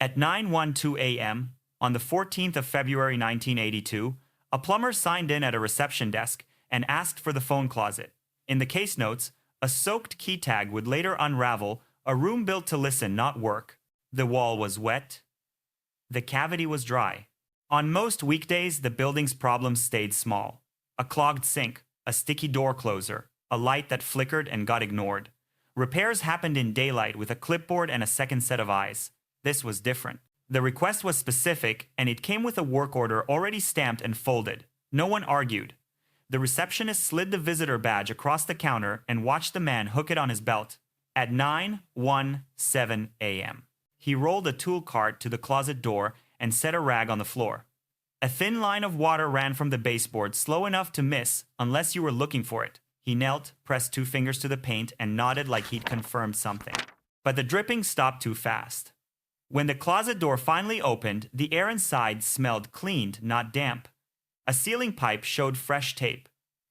At 9:12 a.m. on the 14th of February 1982, a plumber signed in at a reception desk and asked for the phone closet. In the case notes, a soaked key tag would later unravel a room built to listen, not work. The wall was wet. The cavity was dry. On most weekdays, the building's problems stayed small. A clogged sink, a sticky door closer, a light that flickered and got ignored. Repairs happened in daylight with a clipboard and a second set of eyes. This was different. The request was specific, and it came with a work order already stamped and folded. No one argued. The receptionist slid the visitor badge across the counter and watched the man hook it on his belt. At 9:17 a.m., he rolled a tool cart to the closet door and set a rag on the floor. A thin line of water ran from the baseboard, slow enough to miss unless you were looking for it. He knelt, pressed 2 fingers to the paint, and nodded like he'd confirmed something. But the dripping stopped too fast. When the closet door finally opened, the air inside smelled cleaned, not damp. A ceiling pipe showed fresh tape.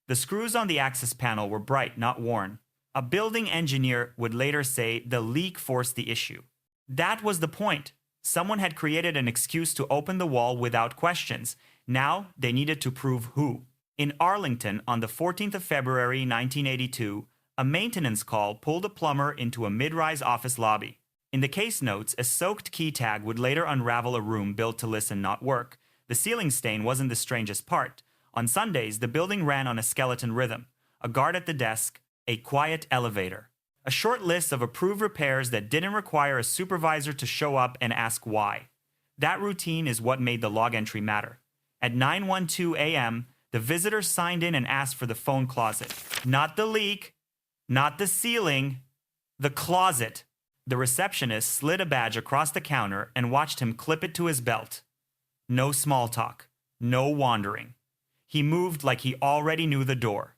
The screws on the access panel were bright, not worn. A building engineer would later say the leak forced the issue. That was the point. Someone had created an excuse to open the wall without questions. Now they needed to prove who. In Arlington, on the 14th of February 1982, a maintenance call pulled a plumber into a mid-rise office lobby. In the case notes, a soaked key tag would later unravel a room built to listen, not work. The ceiling stain wasn't the strangest part. On Sundays, the building ran on a skeleton rhythm. A guard at the desk, a quiet elevator. A short list of approved repairs that didn't require a supervisor to show up and ask why. That routine is what made the log entry matter. At 9:12 a.m., the visitor signed in and asked for the phone closet. Not the leak, not the ceiling, the closet. The receptionist slid a badge across the counter and watched him clip it to his belt. No small talk, no wandering. He moved like he already knew the door.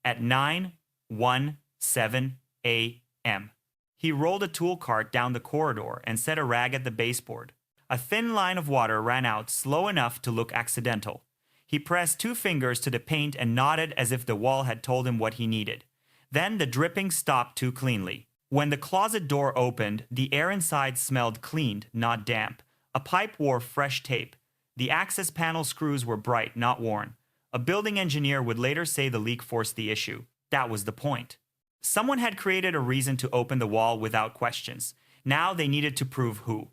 At 9:17 a.m., he rolled a tool cart down the corridor and set a rag at the baseboard. A thin line of water ran out slow enough to look accidental. He pressed 2 fingers to the paint and nodded as if the wall had told him what he needed. Then the dripping stopped too cleanly. When the closet door opened, the air inside smelled cleaned, not damp. A pipe wore fresh tape. The access panel screws were bright, not worn. A building engineer would later say the leak forced the issue. That was the point. Someone had created a reason to open the wall without questions. Now they needed to prove who.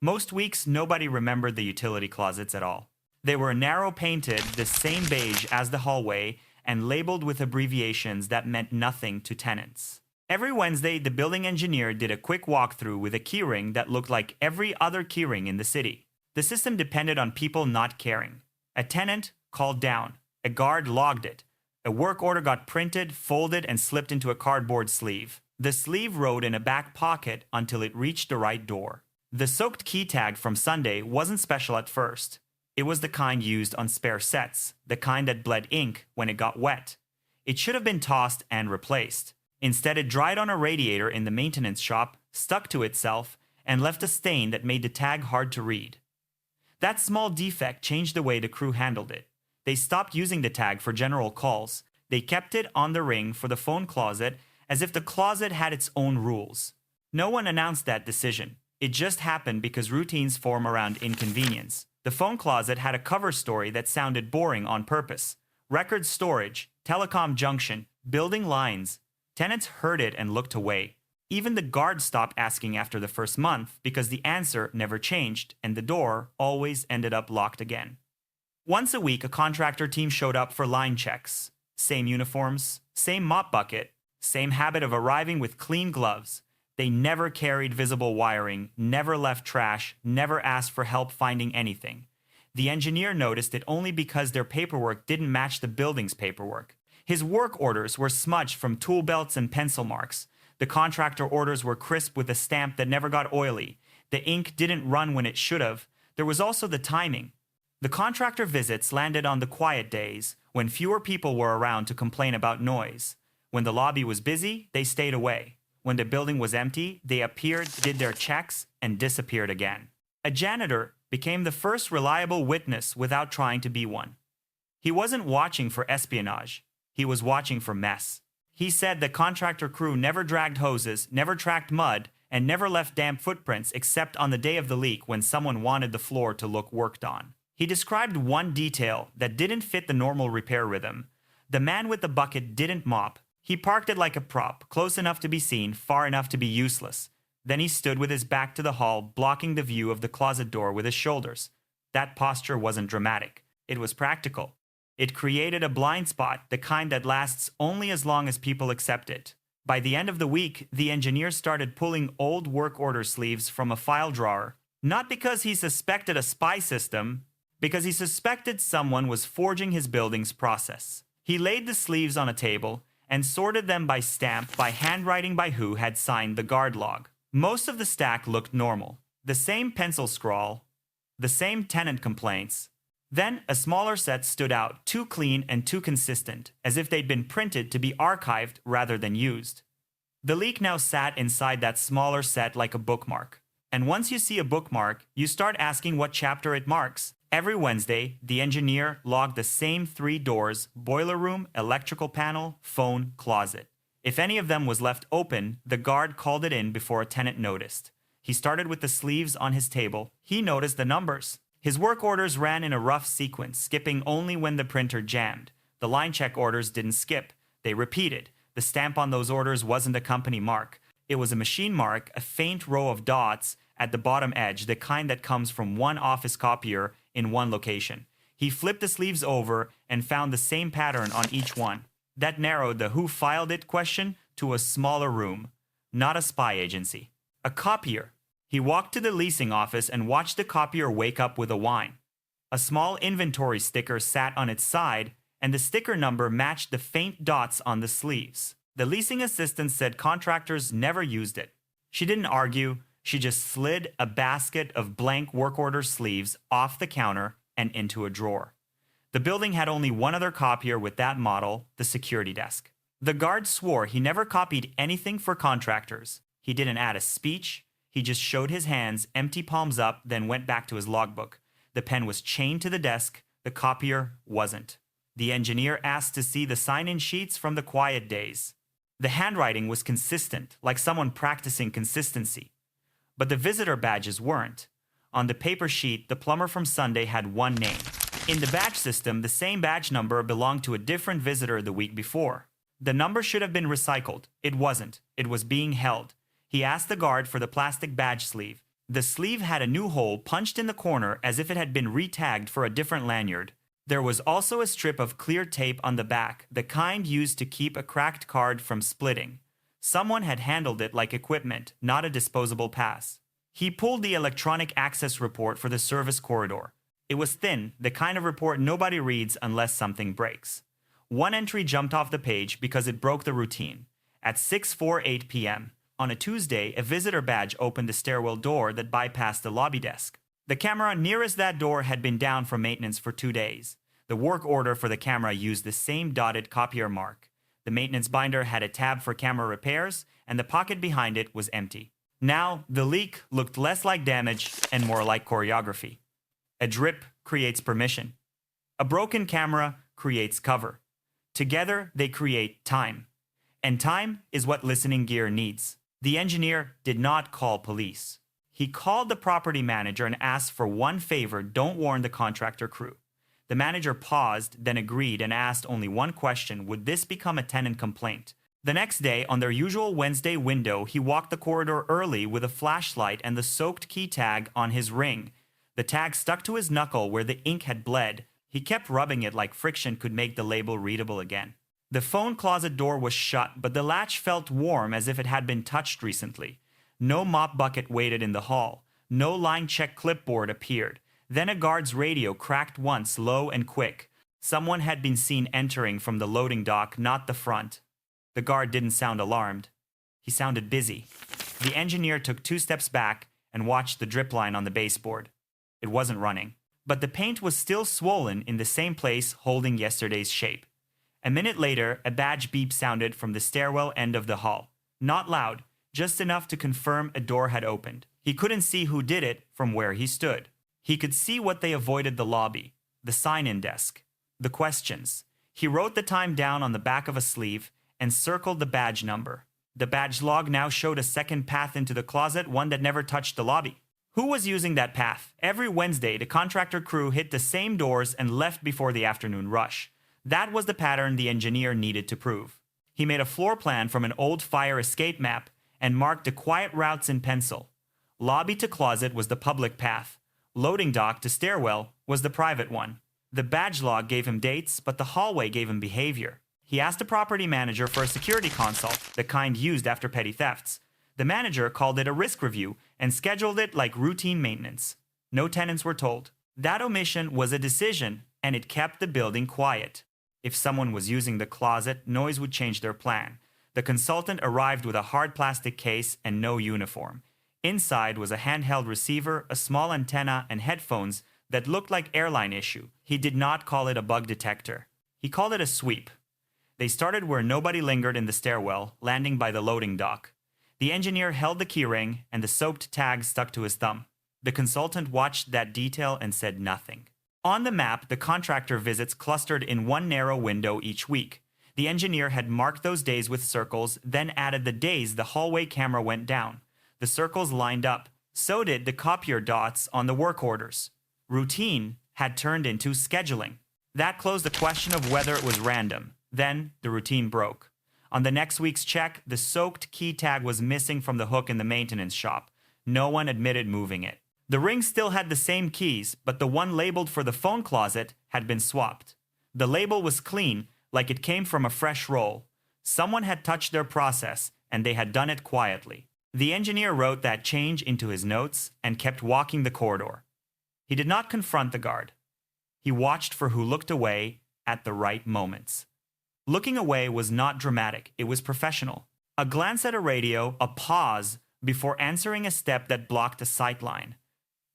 Most weeks, nobody remembered the utility closets at all. They were narrow painted, the same beige as the hallway, and labeled with abbreviations that meant nothing to tenants. Every Wednesday, the building engineer did a quick walkthrough with a keyring that looked like every other keyring in the city. The system depended on people not caring. A tenant called down. A guard logged it. A work order got printed, folded, and slipped into a cardboard sleeve. The sleeve rode in a back pocket until it reached the right door. The soaked key tag from Sunday wasn't special at first. It was the kind used on spare sets, the kind that bled ink when it got wet. It should have been tossed and replaced. Instead, it dried on a radiator in the maintenance shop, stuck to itself, and left a stain that made the tag hard to read. That small defect changed the way the crew handled it. They stopped using the tag for general calls. They kept it on the ring for the phone closet as if the closet had its own rules. No one announced that decision. It just happened because routines form around inconvenience. The phone closet had a cover story that sounded boring on purpose. Record storage, telecom junction, building lines. Tenants heard it and looked away. Even the guard stopped asking after the first month because the answer never changed and the door always ended up locked again. Once a week, a contractor team showed up for line checks. Same uniforms, same mop bucket, same habit of arriving with clean gloves. They never carried visible wiring, never left trash, never asked for help finding anything. The engineer noticed it only because their paperwork didn't match the building's paperwork. His work orders were smudged from tool belts and pencil marks. The contractor orders were crisp with a stamp that never got oily. The ink didn't run when it should have. There was also the timing. The contractor visits landed on the quiet days, when fewer people were around to complain about noise. When the lobby was busy, they stayed away. When the building was empty, they appeared, did their checks, and disappeared again. A janitor became the first reliable witness without trying to be one. He wasn't watching for espionage. He was watching for mess. He said the contractor crew never dragged hoses, never tracked mud, and never left damp footprints except on the day of the leak when someone wanted the floor to look worked on. He described one detail that didn't fit the normal repair rhythm. The man with the bucket didn't mop. He parked it like a prop, close enough to be seen, far enough to be useless. Then he stood with his back to the hall, blocking the view of the closet door with his shoulders. That posture wasn't dramatic. It was practical. It created a blind spot, the kind that lasts only as long as people accept it. By the end of the week, the engineer started pulling old work order sleeves from a file drawer, not because he suspected a spy system, because he suspected someone was forging his building's process. He laid the sleeves on a table and sorted them by stamp, by handwriting, by who had signed the guard log. Most of the stack looked normal. The same pencil scrawl, the same tenant complaints. Then a smaller set stood out, too clean and too consistent, as if they'd been printed to be archived rather than used. The leak now sat inside that smaller set like a bookmark. And once you see a bookmark, you start asking what chapter it marks. Every Wednesday, the engineer logged the same 3 doors: boiler room, electrical panel, phone, closet. If any of them was left open, the guard called it in before a tenant noticed. He started with the sleeves on his table. He noticed the numbers. His work orders ran in a rough sequence, skipping only when the printer jammed. The line check orders didn't skip. They repeated. The stamp on those orders wasn't a company mark. It was a machine mark, a faint row of dots at the bottom edge, the kind that comes from one office copier in one location. He flipped the sleeves over and found the same pattern on each one. That narrowed the "who filed it" question to a smaller room, not a spy agency. A copier. He walked to the leasing office and watched the copier wake up with a whine. A small inventory sticker sat on its side, and the sticker number matched the faint dots on the sleeves. The leasing assistant said contractors never used it. She didn't argue. She just slid a basket of blank work order sleeves off the counter and into a drawer. The building had only one other copier with that model, the security desk. The guard swore he never copied anything for contractors. He didn't add a speech. He just showed his hands, empty palms up, then went back to his logbook. The pen was chained to the desk. The copier wasn't. The engineer asked to see the sign-in sheets from the quiet days. The handwriting was consistent, like someone practicing consistency. But the visitor badges weren't. On the paper sheet, the plumber from Sunday had one name. In the badge system, the same badge number belonged to a different visitor the week before. The number should have been recycled. It wasn't. It was being held. He asked the guard for the plastic badge sleeve. The sleeve had a new hole punched in the corner as if it had been re-tagged for a different lanyard. There was also a strip of clear tape on the back, the kind used to keep a cracked card from splitting. Someone had handled it like equipment, not a disposable pass. He pulled the electronic access report for the service corridor. It was thin, the kind of report nobody reads unless something breaks. One entry jumped off the page because it broke the routine. At 6:48 p.m., on a Tuesday, a visitor badge opened the stairwell door that bypassed the lobby desk. The camera nearest that door had been down for maintenance for 2 days. The work order for the camera used the same dotted copier mark. The maintenance binder had a tab for camera repairs, and the pocket behind it was empty. Now, the leak looked less like damage and more like choreography. A drip creates permission. A broken camera creates cover. Together, they create time. And time is what listening gear needs. The engineer did not call police. He called the property manager and asked for one favor: don't warn the contractor crew. The manager paused, then agreed and asked only one question: would this become a tenant complaint? The next day, on their usual Wednesday window, he walked the corridor early with a flashlight and the soaked key tag on his ring. The tag stuck to his knuckle where the ink had bled. He kept rubbing it like friction could make the label readable again. The phone closet door was shut, but the latch felt warm as if it had been touched recently. No mop bucket waited in the hall. No line check clipboard appeared. Then a guard's radio cracked once, low and quick. Someone had been seen entering from the loading dock, not the front. The guard didn't sound alarmed. He sounded busy. The engineer took 2 steps back and watched the drip line on the baseboard. It wasn't running. But the paint was still swollen in the same place, holding yesterday's shape. A minute later, a badge beep sounded from the stairwell end of the hall. Not loud, just enough to confirm a door had opened. He couldn't see who did it from where he stood. He could see what they avoided: the lobby, the sign-in desk, the questions. He wrote the time down on the back of a sleeve and circled the badge number. The badge log now showed a second path into the closet, one that never touched the lobby. Who was using that path? Every Wednesday, the contractor crew hit the same doors and left before the afternoon rush. That was the pattern the engineer needed to prove. He made a floor plan from an old fire escape map and marked the quiet routes in pencil. Lobby to closet was the public path. Loading dock to stairwell was the private one. The badge log gave him dates, but the hallway gave him behavior. He asked the property manager for a security consult, the kind used after petty thefts. The manager called it a risk review and scheduled it like routine maintenance. No tenants were told. That omission was a decision, and it kept the building quiet. If someone was using the closet, noise would change their plan. The consultant arrived with a hard plastic case and no uniform. Inside was a handheld receiver, a small antenna, and headphones that looked like airline issue. He did not call it a bug detector. He called it a sweep. They started where nobody lingered in the stairwell, landing by the loading dock. The engineer held the keyring, and the soaped tag stuck to his thumb. The consultant watched that detail and said nothing. On the map, the contractor visits clustered in one narrow window each week. The engineer had marked those days with circles, then added the days the hallway camera went down. The circles lined up. So did the copier dots on the work orders. Routine had turned into scheduling. That closed the question of whether it was random. Then the routine broke. On the next week's check, the soaked key tag was missing from the hook in the maintenance shop. No one admitted moving it. The ring still had the same keys, but the one labeled for the phone closet had been swapped. The label was clean, like it came from a fresh roll. Someone had touched their process, and they had done it quietly. The engineer wrote that change into his notes and kept walking the corridor. He did not confront the guard. He watched for who looked away at the right moments. Looking away was not dramatic, it was professional. A glance at a radio, a pause before answering a step that blocked a sightline.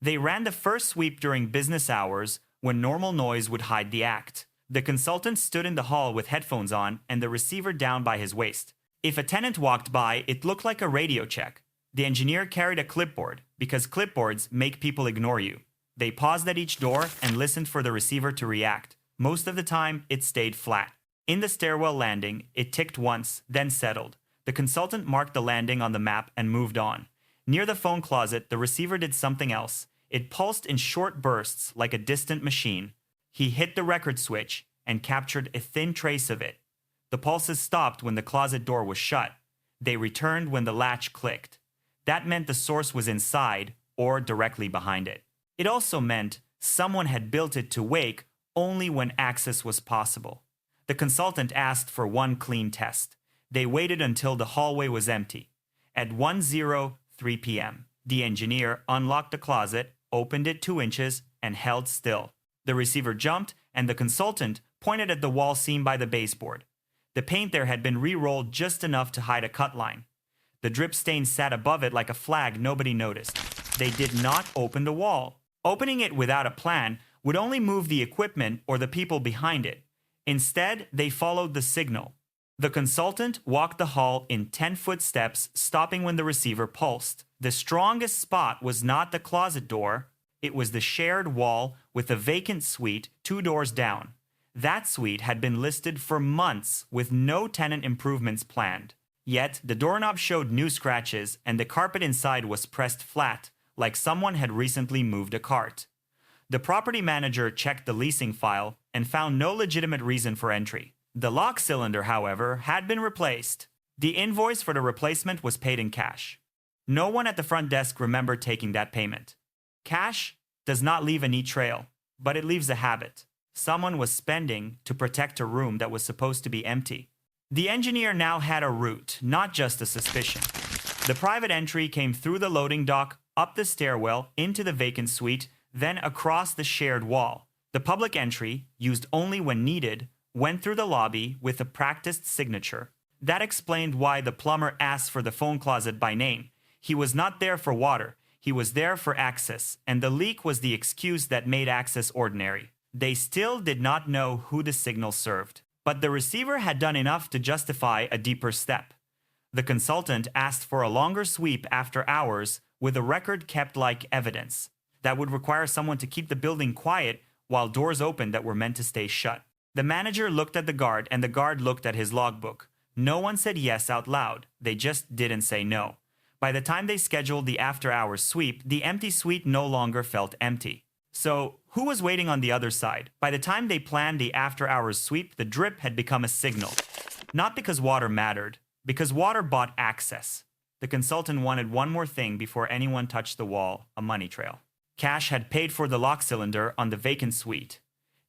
They ran the first sweep during business hours when normal noise would hide the act. The consultant stood in the hall with headphones on and the receiver down by his waist. If a tenant walked by, it looked like a radio check. The engineer carried a clipboard, because clipboards make people ignore you. They paused at each door and listened for the receiver to react. Most of the time, it stayed flat. In the stairwell landing, it ticked once, then settled. The consultant marked the landing on the map and moved on. Near the phone closet, the receiver did something else. It pulsed in short bursts like a distant machine. He hit the record switch and captured a thin trace of it. The pulses stopped when the closet door was shut. They returned when the latch clicked. That meant the source was inside or directly behind it. It also meant someone had built it to wake only when access was possible. The consultant asked for one clean test. They waited until the hallway was empty. At 1:03 p.m., the engineer unlocked the closet, opened it 2 inches, and held still. The receiver jumped, and the consultant pointed at the wall seen by the baseboard. The paint there had been re-rolled just enough to hide a cut line. The drip stain sat above it like a flag nobody noticed. They did not open the wall. Opening it without a plan would only move the equipment or the people behind it. Instead, they followed the signal. The consultant walked the hall in 10-foot steps, stopping when the receiver pulsed. The strongest spot was not the closet door. It was the shared wall with a vacant suite 2 doors down. That suite had been listed for months with no tenant improvements planned. Yet, the doorknob showed new scratches and the carpet inside was pressed flat, like someone had recently moved a cart. The property manager checked the leasing file and found no legitimate reason for entry. The lock cylinder, however, had been replaced. The invoice for the replacement was paid in cash. No one at the front desk remembered taking that payment. Cash does not leave a neat trail, but it leaves a habit. Someone was spending to protect a room that was supposed to be empty. The engineer now had a route, not just a suspicion. The private entry came through the loading dock, up the stairwell, into the vacant suite, then across the shared wall. The public entry, used only when needed, went through the lobby with a practiced signature. That explained why the plumber asked for the phone closet by name. He was not there for water. He was there for access, and the leak was the excuse that made access ordinary. They still did not know who the signal served. But the receiver had done enough to justify a deeper step. The consultant asked for a longer sweep after hours with a record kept like evidence. That would require someone to keep the building quiet while doors opened that were meant to stay shut. The manager looked at the guard and the guard looked at his logbook. No one said yes out loud, they just didn't say no. By the time they scheduled the after-hours sweep, the empty suite no longer felt empty. So, who was waiting on the other side? By the time they planned the after-hours sweep, the drip had become a signal. Not because water mattered, because water bought access. The consultant wanted one more thing before anyone touched the wall, a money trail. Cash had paid for the lock cylinder on the vacant suite.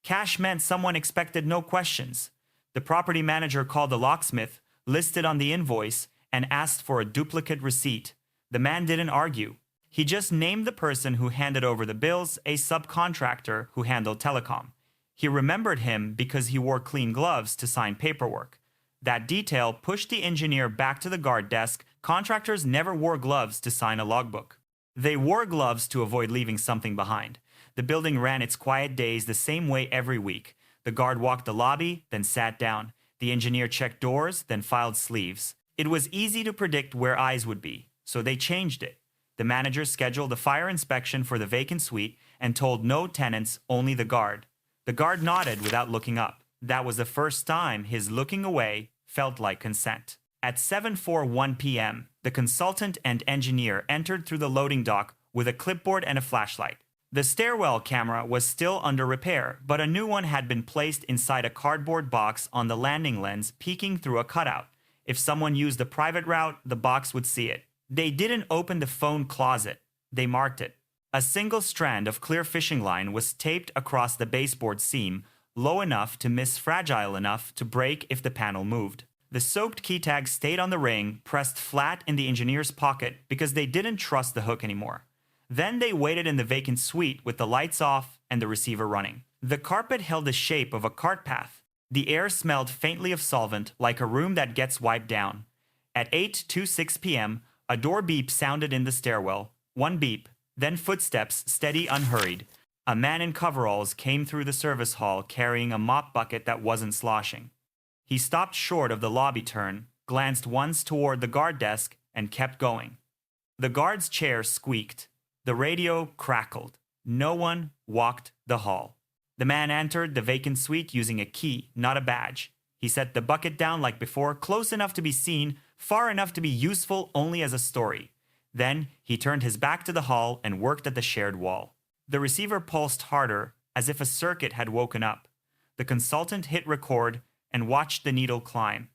Cash meant someone expected no questions. The property manager called the locksmith, listed on the invoice, and asked for a duplicate receipt. The man didn't argue. He just named the person who handed over the bills, a subcontractor who handled telecom. He remembered him because he wore clean gloves to sign paperwork. That detail pushed the engineer back to the guard desk. Contractors never wore gloves to sign a logbook. They wore gloves to avoid leaving something behind. The building ran its quiet days the same way every week. The guard walked the lobby, then sat down. The engineer checked doors, then filed sleeves. It was easy to predict where eyes would be, so they changed it. The manager scheduled a fire inspection for the vacant suite and told no tenants, only the guard. The guard nodded without looking up. That was the first time his looking away felt like consent. At 7:41 p.m., the consultant and engineer entered through the loading dock with a clipboard and a flashlight. The stairwell camera was still under repair, but a new one had been placed inside a cardboard box on the landing lens, peeking through a cutout. If someone used the private route, the box would see it. They didn't open the phone closet. They marked it. A single strand of clear fishing line was taped across the baseboard seam, low enough to miss, fragile enough to break if the panel moved. The soaked key tag stayed on the ring, pressed flat in the engineer's pocket because they didn't trust the hook anymore. Then they waited in the vacant suite with the lights off and the receiver running. The carpet held the shape of a cart path. The air smelled faintly of solvent, like a room that gets wiped down. At 8:26 p.m., a door beep sounded in the stairwell. One beep, then footsteps, steady, unhurried. A man in coveralls came through the service hall carrying a mop bucket that wasn't sloshing. He stopped short of the lobby turn, glanced once toward the guard desk, and kept going. The guard's chair squeaked. The radio crackled. No one walked the hall. The man entered the vacant suite using a key, not a badge. He set the bucket down like before, close enough to be seen, far enough to be useful only as a story. Then he turned his back to the hall and worked at the shared wall. The receiver pulsed harder, as if a circuit had woken up. The consultant hit record and watched the needle climb.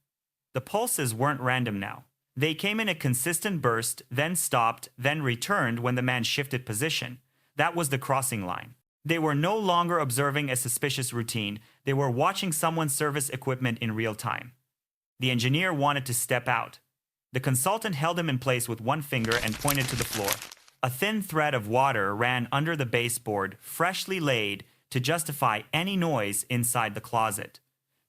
The pulses weren't random now. They came in a consistent burst, then stopped, then returned when the man shifted position. That was the crossing line. They were no longer observing a suspicious routine. They were watching someone service equipment in real time. The engineer wanted to step out. The consultant held him in place with one finger and pointed to the floor. A thin thread of water ran under the baseboard, freshly laid, to justify any noise inside the closet.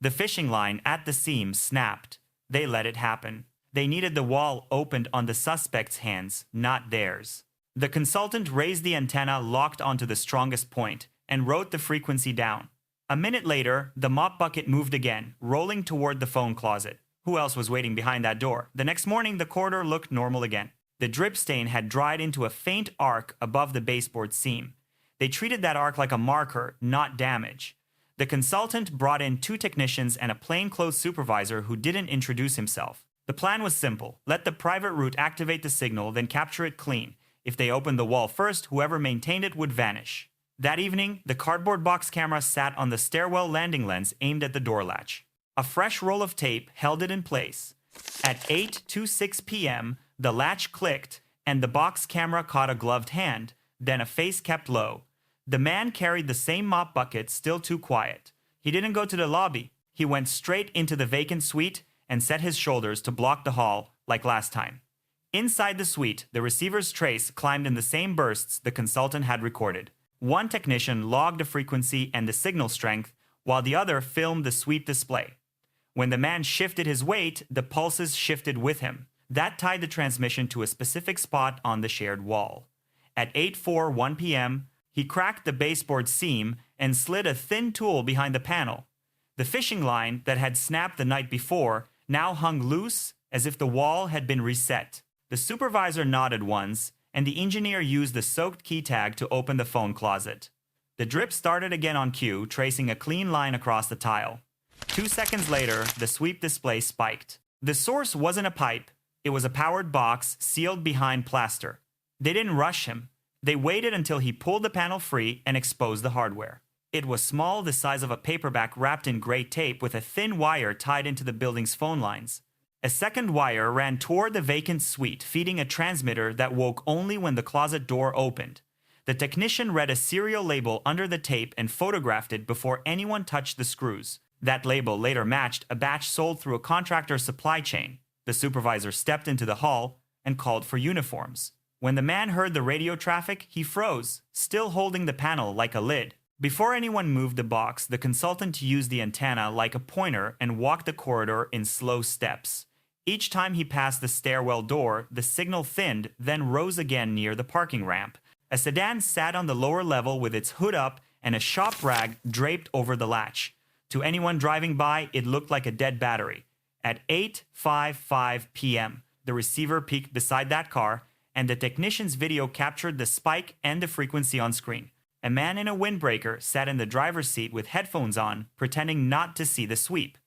The fishing line at the seam snapped. They let it happen. They needed the wall opened on the suspect's hands, not theirs. The consultant raised the antenna locked onto the strongest point and wrote the frequency down. A minute later, the mop bucket moved again, rolling toward the phone closet. Who else was waiting behind that door? The next morning, the corridor looked normal again. The drip stain had dried into a faint arc above the baseboard seam. They treated that arc like a marker, not damage. The consultant brought in 2 technicians and a plainclothes supervisor who didn't introduce himself. The plan was simple. Let the private route activate the signal, then capture it clean. If they opened the wall first, whoever maintained it would vanish. That evening, the cardboard box camera sat on the stairwell landing lens aimed at the door latch. A fresh roll of tape held it in place. At 8:26 p.m., the latch clicked, and the box camera caught a gloved hand, then a face kept low. The man carried the same mop bucket, still too quiet. He didn't go to the lobby. He went straight into the vacant suite and set his shoulders to block the hall, like last time. Inside the suite, the receiver's trace climbed in the same bursts the consultant had recorded. One technician logged the frequency and the signal strength, while the other filmed the suite display. When the man shifted his weight, the pulses shifted with him. That tied the transmission to a specific spot on the shared wall. At 8:41 p.m., he cracked the baseboard seam and slid a thin tool behind the panel. The fishing line that had snapped the night before now hung loose as if the wall had been reset. The supervisor nodded once, and the engineer used the soaked key tag to open the phone closet. The drip started again on cue, tracing a clean line across the tile. 2 seconds later, the sweep display spiked. The source wasn't a pipe, it was a powered box sealed behind plaster. They didn't rush him. They waited until he pulled the panel free and exposed the hardware. It was small, the size of a paperback wrapped in gray tape with a thin wire tied into the building's phone lines. A second wire ran toward the vacant suite, feeding a transmitter that woke only when the closet door opened. The technician read a serial label under the tape and photographed it before anyone touched the screws. That label later matched a batch sold through a contractor's supply chain. The supervisor stepped into the hall and called for uniforms. When the man heard the radio traffic, he froze, still holding the panel like a lid. Before anyone moved the box, the consultant used the antenna like a pointer and walked the corridor in slow steps. Each time he passed the stairwell door, the signal thinned, then rose again near the parking ramp. A sedan sat on the lower level with its hood up and a shop rag draped over the latch. To anyone driving by, it looked like a dead battery. At 8:55 p.m., the receiver peaked beside that car, and the technician's video captured the spike and the frequency on screen. A man in a windbreaker sat in the driver's seat with headphones on, pretending not to see the sweep.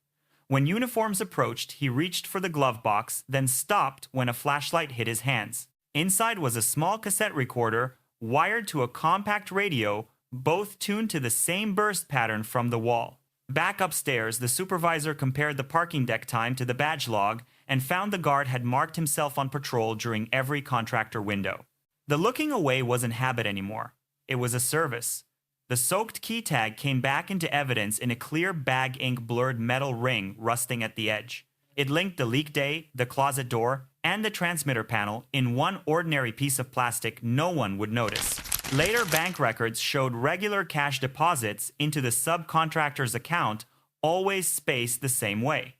When uniforms approached, he reached for the glove box, then stopped when a flashlight hit his hands. Inside was a small cassette recorder wired to a compact radio, both tuned to the same burst pattern from the wall. Back upstairs, the supervisor compared the parking deck time to the badge log and found the guard had marked himself on patrol during every contractor window. The looking away wasn't habit anymore. It was a service. The soaked key tag came back into evidence in a clear bag ink blurred metal ring rusting at the edge. It linked the leak day, the closet door, and the transmitter panel in one ordinary piece of plastic no one would notice. Later bank records showed regular cash deposits into the subcontractor's account, always spaced the same way.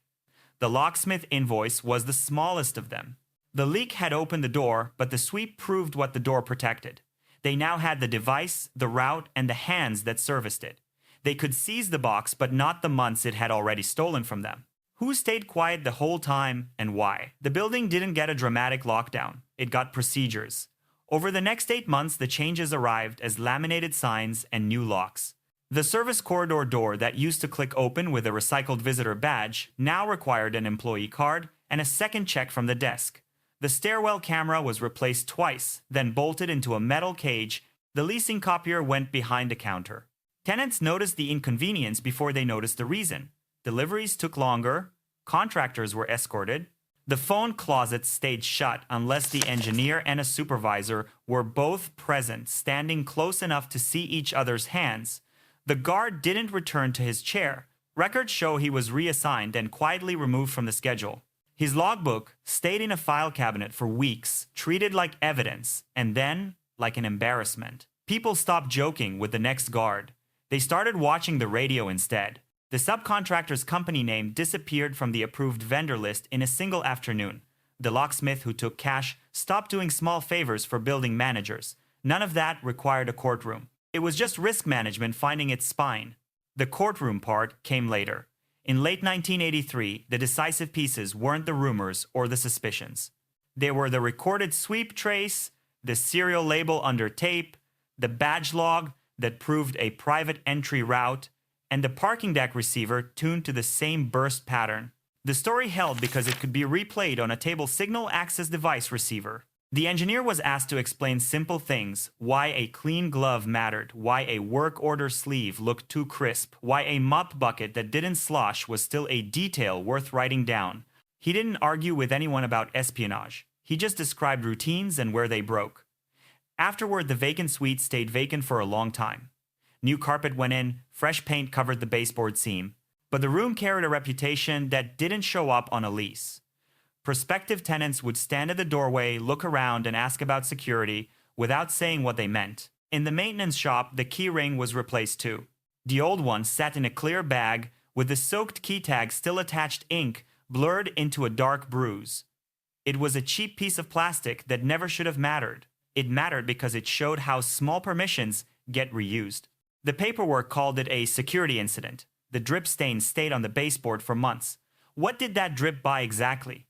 The locksmith invoice was the smallest of them. The leak had opened the door, but the sweep proved what the door protected. They now had the device, the route, and the hands that serviced it. They could seize the box, but not the months it had already stolen from them. Who stayed quiet the whole time, and why? The building didn't get a dramatic lockdown. It got procedures. Over the next 8 months, the changes arrived as laminated signs and new locks. The service corridor door that used to click open with a recycled visitor badge now required an employee card and a second check from the desk. The stairwell camera was replaced twice, then bolted into a metal cage. The leasing copier went behind the counter. Tenants noticed the inconvenience before they noticed the reason. Deliveries took longer. Contractors were escorted. The phone closet stayed shut unless the engineer and a supervisor were both present, standing close enough to see each other's hands. The guard didn't return to his chair. Records show he was reassigned and quietly removed from the schedule. His logbook stayed in a file cabinet for weeks, treated like evidence, and then like an embarrassment. People stopped joking with the next guard. They started watching the radio instead. The subcontractor's company name disappeared from the approved vendor list in a single afternoon. The locksmith who took cash stopped doing small favors for building managers. None of that required a courtroom. It was just risk management finding its spine. The courtroom part came later. In late 1983, the decisive pieces weren't the rumors or the suspicions. They were the recorded sweep trace, the serial label under tape, the badge log that proved a private entry route, and the parking deck receiver tuned to the same burst pattern. The story held because it could be replayed on a table signal access device receiver. The engineer was asked to explain simple things: why a clean glove mattered, why a work order sleeve looked too crisp, why a mop bucket that didn't slosh was still a detail worth writing down. He didn't argue with anyone about espionage. He just described routines and where they broke. Afterward, the vacant suite stayed vacant for a long time. New carpet went in, fresh paint covered the baseboard seam, but the room carried a reputation that didn't show up on a lease. Prospective tenants would stand at the doorway, look around, and ask about security without saying what they meant. In the maintenance shop, the key ring was replaced too. The old one sat in a clear bag with the soaked key tag still attached, ink blurred into a dark bruise. It was a cheap piece of plastic that never should have mattered. It mattered because it showed how small permissions get reused. The paperwork called it a security incident. The drip stain stayed on the baseboard for months. What did that drip buy exactly?